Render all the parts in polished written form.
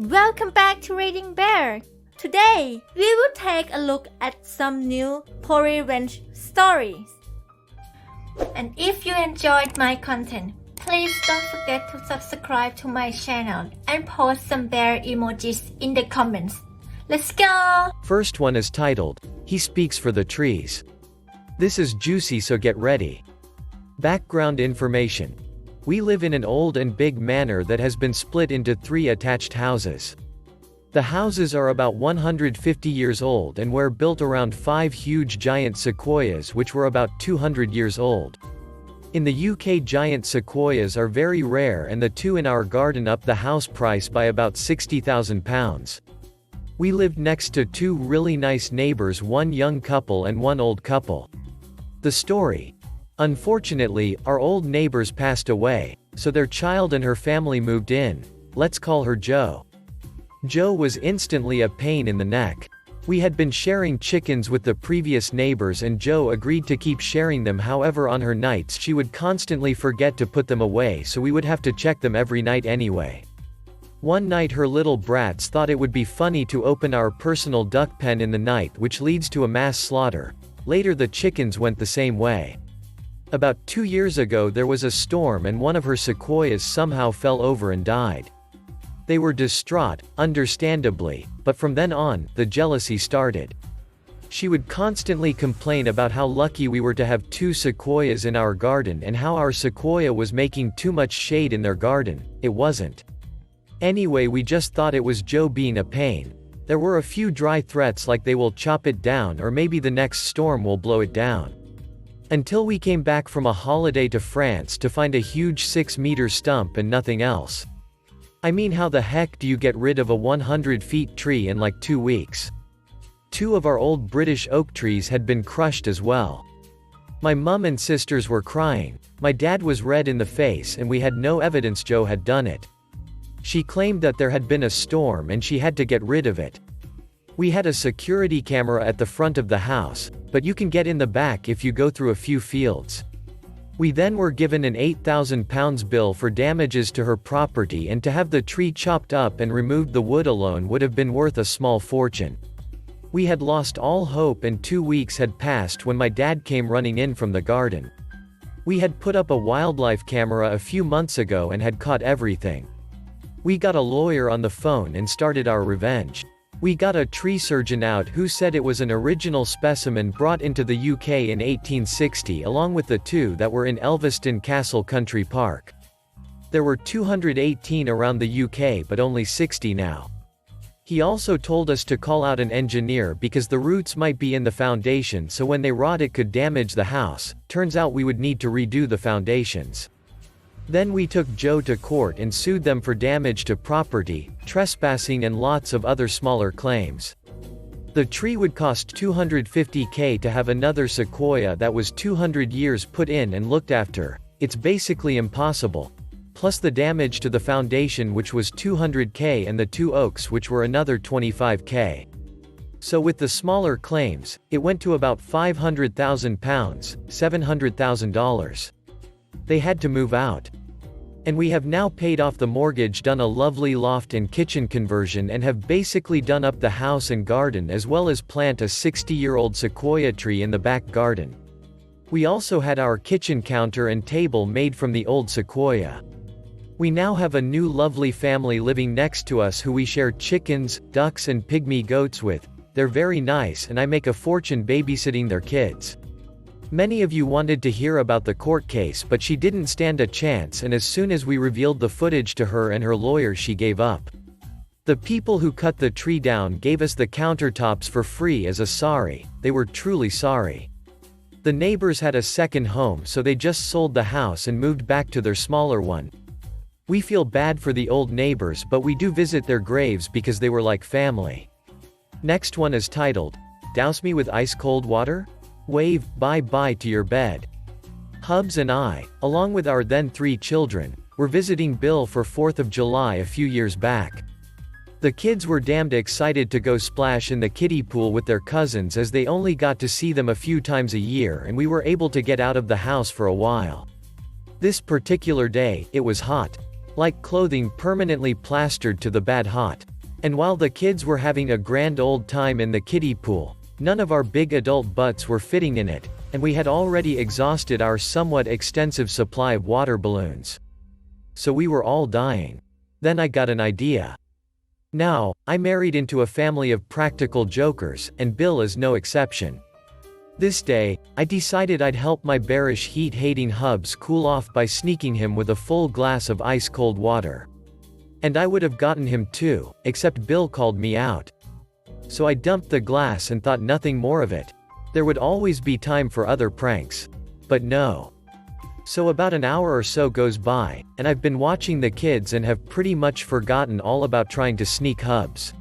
Welcome back to Reading Bear. Today, we will take a look at some new revenge stories. And if you enjoyed my content, please don't forget to subscribe to my channel and post some bear emojis in the comments. Let's go! First one is titled, He Speaks for the Trees. This is juicy, so get ready. Background information. We live in an old and big manor that has been split into 3 attached houses. The houses are about 150 years old and were built around 5 huge giant sequoias which were about 200 years old. In the UK, giant sequoias are very rare, and the 2 in our garden up the house price by about £60,000. We lived next to 2 really nice neighbors, one young couple and one old couple. The story. Unfortunately, our old neighbors passed away, so their child and her family moved in. Let's call her Jo. Jo was instantly a pain in the neck. We had been sharing chickens with the previous neighbors and Jo agreed to keep sharing them. However, on her nights she would constantly forget to put them away, so we would have to check them every night anyway. One night her little brats thought it would be funny to open our personal duck pen in the night, which leads to a mass slaughter. Later the chickens went the same way. About 2 years ago there was a storm and one of her sequoias somehow fell over and died. They were distraught, understandably, but from then on, the jealousy started. She would constantly complain about how lucky we were to have 2 sequoias in our garden and how our sequoia was making too much shade in their garden. It wasn't. Anyway, we just thought it was Jo being a pain. There were a few dry threats like they will chop it down or maybe the next storm will blow it down. Until we came back from a holiday to France to find a huge 6-meter stump and nothing else. I mean, how the heck do you get rid of a 100-feet tree in like 2 weeks? 2 of our old British oak trees had been crushed as well. My mum and sisters were crying. My dad was red in the face and we had no evidence Jo had done it. She claimed that there had been a storm and she had to get rid of it. We had a security camera at the front of the house, but you can get in the back if you go through a few fields. We then were given an £8,000 bill for damages to her property, and to have the tree chopped up and removed the wood alone would have been worth a small fortune. We had lost all hope and 2 weeks had passed when my dad came running in from the garden. We had put up a wildlife camera a few months ago and had caught everything. We got a lawyer on the phone and started our revenge. We got a tree surgeon out who said it was an original specimen brought into the UK in 1860 along with the 2 that were in Elveston Castle Country Park. There were 218 around the UK but only 60 now. He also told us to call out an engineer because the roots might be in the foundation, so when they rot it could damage the house. Turns out we would need to redo the foundations. Then we took Jo to court and sued them for damage to property, trespassing and lots of other smaller claims. The tree would cost $250,000 to have another sequoia that was 200 years put in and looked after. It's basically impossible. Plus the damage to the foundation, which was $200,000, and the 2 oaks, which were another $25,000. So with the smaller claims, it went to about £500,000, $700,000. They had to move out. And we have now paid off the mortgage, done a lovely loft and kitchen conversion, and have basically done up the house and garden, as well as plant a 60-year-old sequoia tree in the back garden. We also had our kitchen counter and table made from the old sequoia. We now have a new lovely family living next to us who we share chickens, ducks and pygmy goats with. They're very nice and I make a fortune babysitting their kids. Many of you wanted to hear about the court case, but she didn't stand a chance, and as soon as we revealed the footage to her and her lawyer, she gave up. The people who cut the tree down gave us the countertops for free as a sorry. They were truly sorry. The neighbors had a second home, so they just sold the house and moved back to their smaller one. We feel bad for the old neighbors, but we do visit their graves because they were like family. Next one is titled, Douse Me with Ice Cold Water? Wave bye-bye to your bed. Hubs and I, along with our then 3 children, were visiting Bill for 4th of July a few years back. The kids were damned excited to go splash in the kiddie pool with their cousins, as they only got to see them a few times a year, and we were able to get out of the house for a while. This particular day, it was hot. Like clothing permanently plastered to the bad hot. And while the kids were having a grand old time in the kiddie pool, none of our big adult butts were fitting in it, and we had already exhausted our somewhat extensive supply of water balloons. So we were all dying. Then I got an idea. Now, I married into a family of practical jokers, and Bill is no exception. This day, I decided I'd help my bearish heat-hating hubs cool off by sneaking him with a full glass of ice-cold water. And I would have gotten him too, except Bill called me out. So I dumped the glass and thought nothing more of it. There would always be time for other pranks. But no. So about an hour or so goes by, and I've been watching the kids and have pretty much forgotten all about trying to sneak hubs.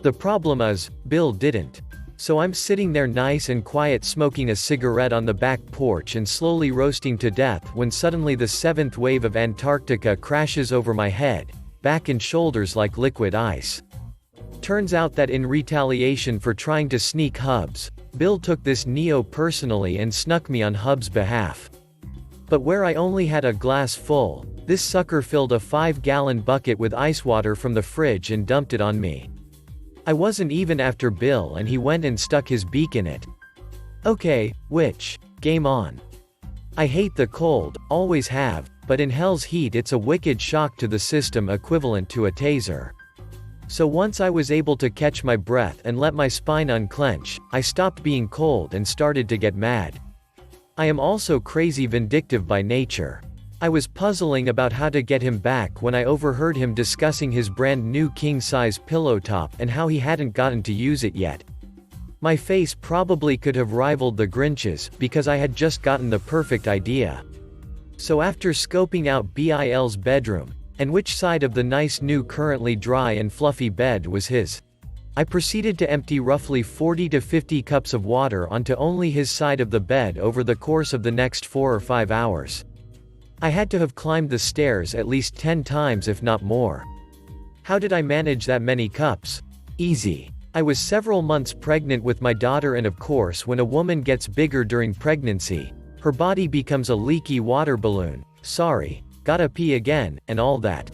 The problem is, Bill didn't. So I'm sitting there nice and quiet smoking a cigarette on the back porch and slowly roasting to death when suddenly the seventh wave of Antarctica crashes over my head, back and shoulders like liquid ice. Turns out that in retaliation for trying to sneak hubs, Bill took this Neo personally and snuck me on Hub's behalf. But where I only had a glass full, this sucker filled a 5-gallon bucket with ice water from the fridge and dumped it on me. I wasn't even after Bill and he went and stuck his beak in it. Okay, game on. I hate the cold, always have, but in hell's heat it's a wicked shock to the system equivalent to a taser. So once I was able to catch my breath and let my spine unclench, I stopped being cold and started to get mad. I am also crazy vindictive by nature. I was puzzling about how to get him back when I overheard him discussing his brand new king-size pillow top and how he hadn't gotten to use it yet. My face probably could have rivaled the Grinch's because I had just gotten the perfect idea. So after scoping out Bill's bedroom, and which side of the nice new currently dry and fluffy bed was his, I proceeded to empty roughly 40 to 50 cups of water onto only his side of the bed over the course of the next 4 or 5 hours. I had to have climbed the stairs at least 10 times if not more. How did I manage that many cups? Easy. I was several months pregnant with my daughter, and of course when a woman gets bigger during pregnancy, her body becomes a leaky water balloon. Sorry, gotta pee again, and all that.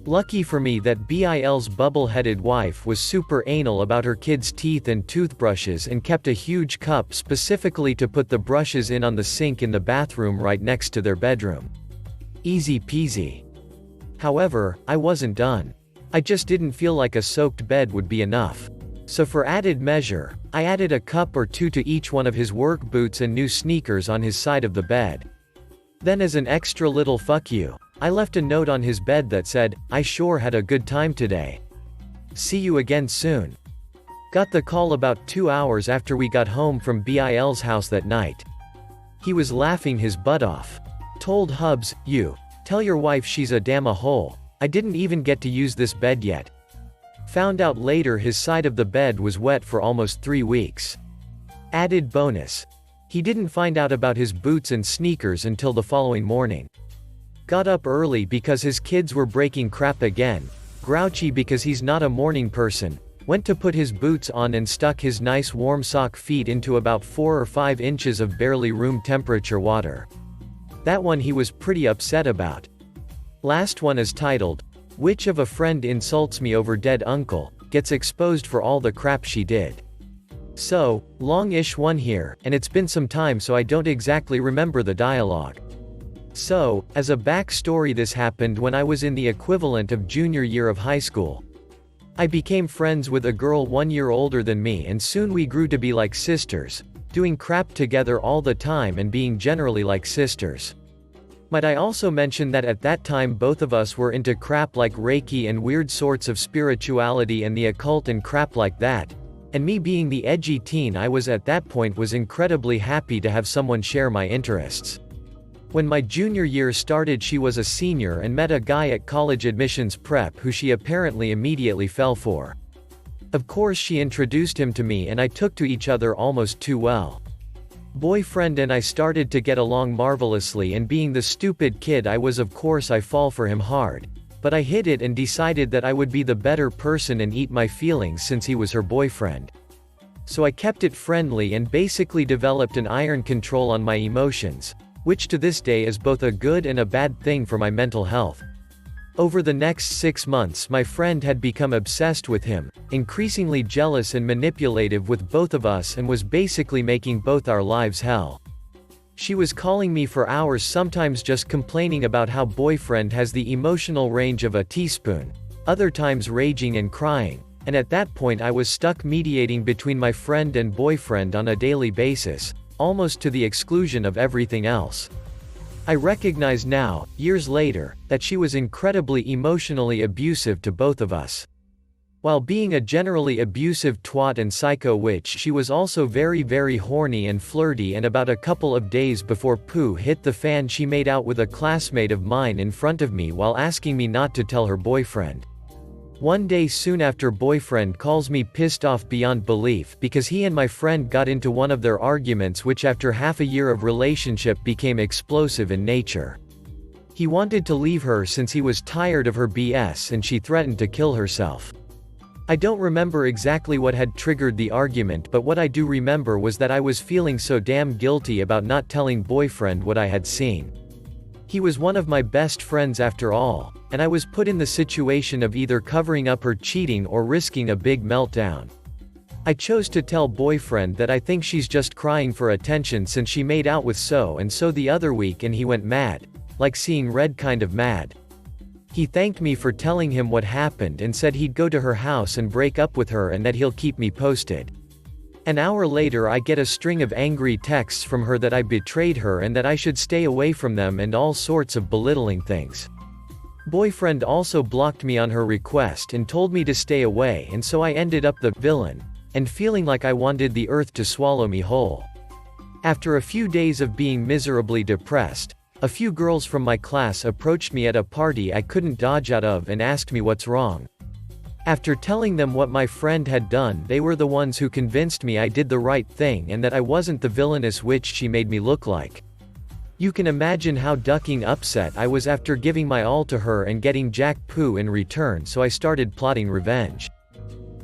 Lucky for me that Bill's bubble-headed wife was super anal about her kids' teeth and toothbrushes and kept a huge cup specifically to put the brushes in on the sink in the bathroom right next to their bedroom. Easy peasy. However, I wasn't done. I just didn't feel like a soaked bed would be enough. So for added measure, I added a cup or two to each one of his work boots and new sneakers on his side of the bed. Then as an extra little fuck you, I left a note on his bed that said, "I sure had a good time today. See you again soon." Got the call about 2 hours after we got home from Bill's house that night. He was laughing his butt off. Told Hubs, "You, tell your wife she's a damn a hole. I didn't even get to use this bed yet." Found out later his side of the bed was wet for almost 3 weeks. Added bonus. He didn't find out about his boots and sneakers until the following morning. Got up early because his kids were breaking crap again, grouchy because he's not a morning person, went to put his boots on and stuck his nice warm sock feet into about 4 or 5 inches of barely room temperature water. That one he was pretty upset about. Last one is titled, "Which of a friend insults me over dead uncle, gets exposed for all the crap she did." So, long-ish one here, and it's been some time so I don't exactly remember the dialogue. So, as a backstory, this happened when I was in the equivalent of junior year of high school. I became friends with a girl 1 year older than me, and soon we grew to be like sisters, doing crap together all the time and being generally like sisters. Might I also mention that at that time both of us were into crap like Reiki and weird sorts of spirituality and the occult and crap like that, and me being the edgy teen I was at that point was incredibly happy to have someone share my interests. When my junior year started, she was a senior and met a guy at college admissions prep who she apparently immediately fell for. Of course she introduced him to me and I took to each other almost too well. Boyfriend and I started to get along marvelously, and being the stupid kid I was, of course I fall for him hard, but I hid it and decided that I would be the better person and eat my feelings since he was her boyfriend. So I kept it friendly and basically developed an iron control on my emotions, which to this day is both a good and a bad thing for my mental health. Over the next 6 months my friend had become obsessed with him, increasingly jealous and manipulative with both of us, and was basically making both our lives hell. She was calling me for hours, sometimes just complaining about how boyfriend has the emotional range of a teaspoon, other times raging and crying, and at that point I was stuck mediating between my friend and boyfriend on a daily basis, almost to the exclusion of everything else. I recognize now, years later, that she was incredibly emotionally abusive to both of us. While being a generally abusive twat and psycho witch, she was also very horny and flirty, and about a couple of days before poo hit the fan she made out with a classmate of mine in front of me while asking me not to tell her boyfriend. One day soon after, boyfriend calls me pissed off beyond belief because he and my friend got into one of their arguments, which after half a year of relationship became explosive in nature. He wanted to leave her since he was tired of her BS, and she threatened to kill herself. I don't remember exactly what had triggered the argument, but what I do remember was that I was feeling so damn guilty about not telling boyfriend what I had seen. He was one of my best friends after all, and I was put in the situation of either covering up her cheating or risking a big meltdown. I chose to tell boyfriend that I think she's just crying for attention since she made out with so and so the other week, and he went mad, like seeing red kind of mad. He thanked me for telling him what happened and said he'd go to her house and break up with her and that he'll keep me posted. An hour later I get a string of angry texts from her that I betrayed her and that I should stay away from them and all sorts of belittling things. Boyfriend also blocked me on her request and told me to stay away, and so I ended up the villain, and feeling like I wanted the earth to swallow me whole. After a few days of being miserably depressed, a few girls from my class approached me at a party I couldn't dodge out of and asked me what's wrong. After telling them what my friend had done, they were the ones who convinced me I did the right thing and that I wasn't the villainous witch she made me look like. You can imagine how ducking upset I was after giving my all to her and getting jack poo in return, so I started plotting revenge.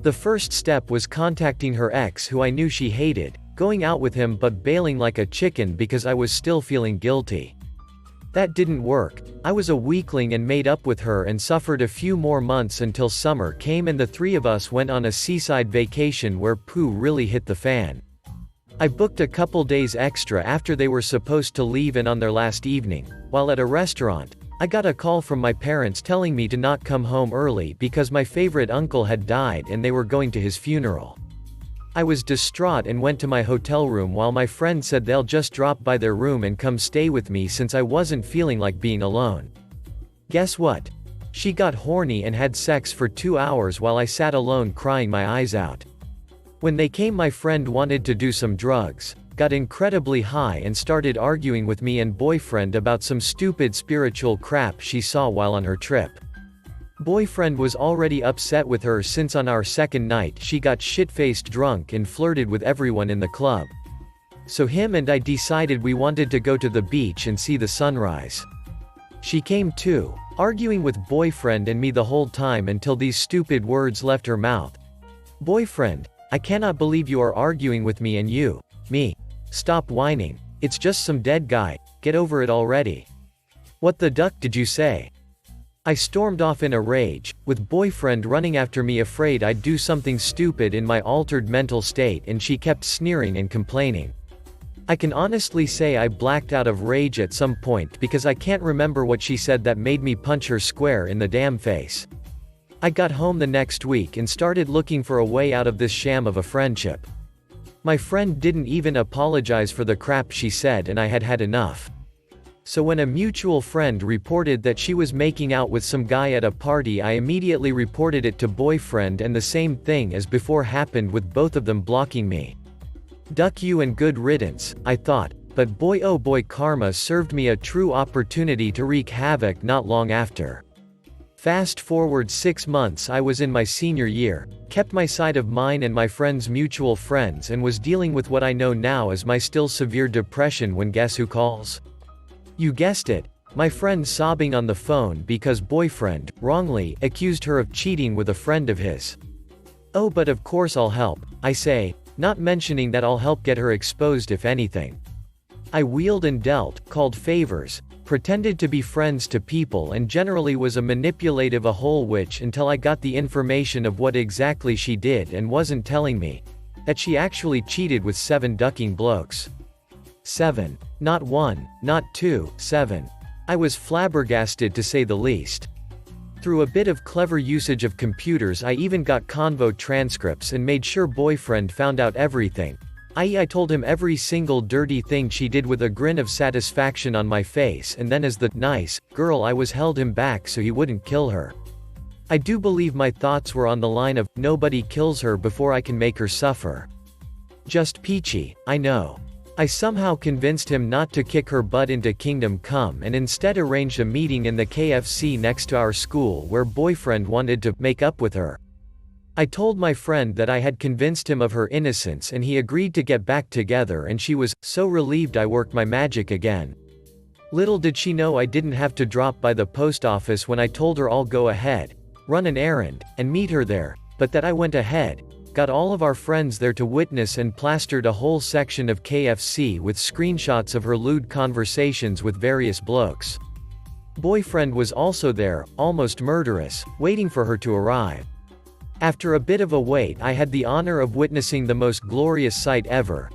The first step was contacting her ex, who I knew she hated, going out with him but bailing like a chicken because I was still feeling guilty. That didn't work. I was a weakling and made up with her and suffered a few more months until summer came and the three of us went on a seaside vacation where poo really hit the fan. I booked a couple days extra after they were supposed to leave, and on their last evening, while at a restaurant, I got a call from my parents telling me to not come home early because my favorite uncle had died and they were going to his funeral. I was distraught and went to my hotel room while my friend said they'll just drop by their room and come stay with me since I wasn't feeling like being alone. Guess what? She got horny and had sex for 2 hours while I sat alone crying my eyes out. When they came, my friend wanted to do some drugs, got incredibly high and started arguing with me and boyfriend about some stupid spiritual crap she saw while on her trip. Boyfriend was already upset with her since on our second night she got shit-faced drunk and flirted with everyone in the club. So him and I decided we wanted to go to the beach and see the sunrise. She came too, arguing with boyfriend and me the whole time until these stupid words left her mouth. Boyfriend, I cannot believe you are arguing with me and you, me. Stop whining, it's just some dead guy, get over it already. What the duck did you say? I stormed off in a rage, with boyfriend running after me afraid I'd do something stupid in my altered mental state, and she kept sneering and complaining. I can honestly say I blacked out of rage at some point because I can't remember what she said that made me punch her square in the damn face. I got home the next week and started looking for a way out of this sham of a friendship. My friend didn't even apologize for the crap she said, and I had had enough. So when a mutual friend reported that she was making out with some guy at a party, I immediately reported it to boyfriend, and the same thing as before happened with both of them blocking me. Duck you and good riddance, I thought, but boy oh boy, karma served me a true opportunity to wreak havoc not long after. Fast forward 6 months, I was in my senior year, kept my side of mine and my friend's mutual friends, and was dealing with what I know now as my still severe depression when guess who calls? You guessed it, my friend sobbing on the phone because boyfriend, wrongly, accused her of cheating with a friend of his. Oh, but of course I'll help, I say, not mentioning that I'll help get her exposed if anything. I wheeled and dealt, called favors, pretended to be friends to people and generally was a manipulative a whole witch until I got the information of what exactly she did and wasn't telling me. That she actually cheated with 7 ducking blokes. 7. Not 1, not 2, 7. I was flabbergasted to say the least. Through a bit of clever usage of computers I even got convo transcripts and made sure boyfriend found out everything. I told him every single dirty thing she did with a grin of satisfaction on my face, and then as the nice girl I was held him back so he wouldn't kill her. I do believe my thoughts were on the line of, nobody kills her before I can make her suffer. Just peachy, I know. I somehow convinced him not to kick her butt into Kingdom Come and instead arranged a meeting in the KFC next to our school where boyfriend wanted to make up with her. I told my friend that I had convinced him of her innocence and he agreed to get back together, and she was so relieved I worked my magic again. Little did she know I didn't have to drop by the post office when I told her I'll go ahead, run an errand, and meet her there, but that I went ahead, got all of our friends there to witness and plastered a whole section of KFC with screenshots of her lewd conversations with various blokes. Boyfriend was also there, almost murderous, waiting for her to arrive. After a bit of a wait I had the honor of witnessing the most glorious sight ever.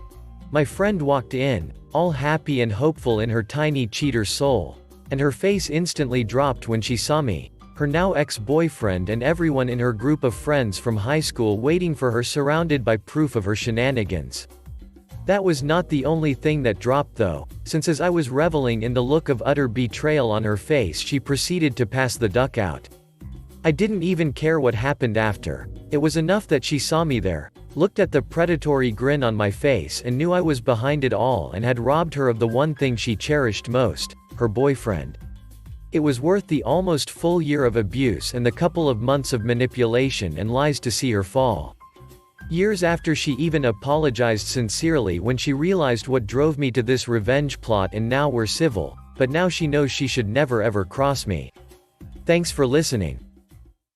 My friend walked in, all happy and hopeful in her tiny cheater soul, and her face instantly dropped when she saw me, her now ex-boyfriend and everyone in her group of friends from high school waiting for her surrounded by proof of her shenanigans. That was not the only thing that dropped though, since as I was reveling in the look of utter betrayal on her face she proceeded to pass the duck out. I didn't even care what happened after. It was enough that she saw me there, looked at the predatory grin on my face and knew I was behind it all and had robbed her of the one thing she cherished most, her boyfriend. It was worth the almost full year of abuse and the couple of months of manipulation and lies to see her fall. Years after she even apologized sincerely when she realized what drove me to this revenge plot, and now we're civil, but now she knows she should never ever cross me. Thanks for listening.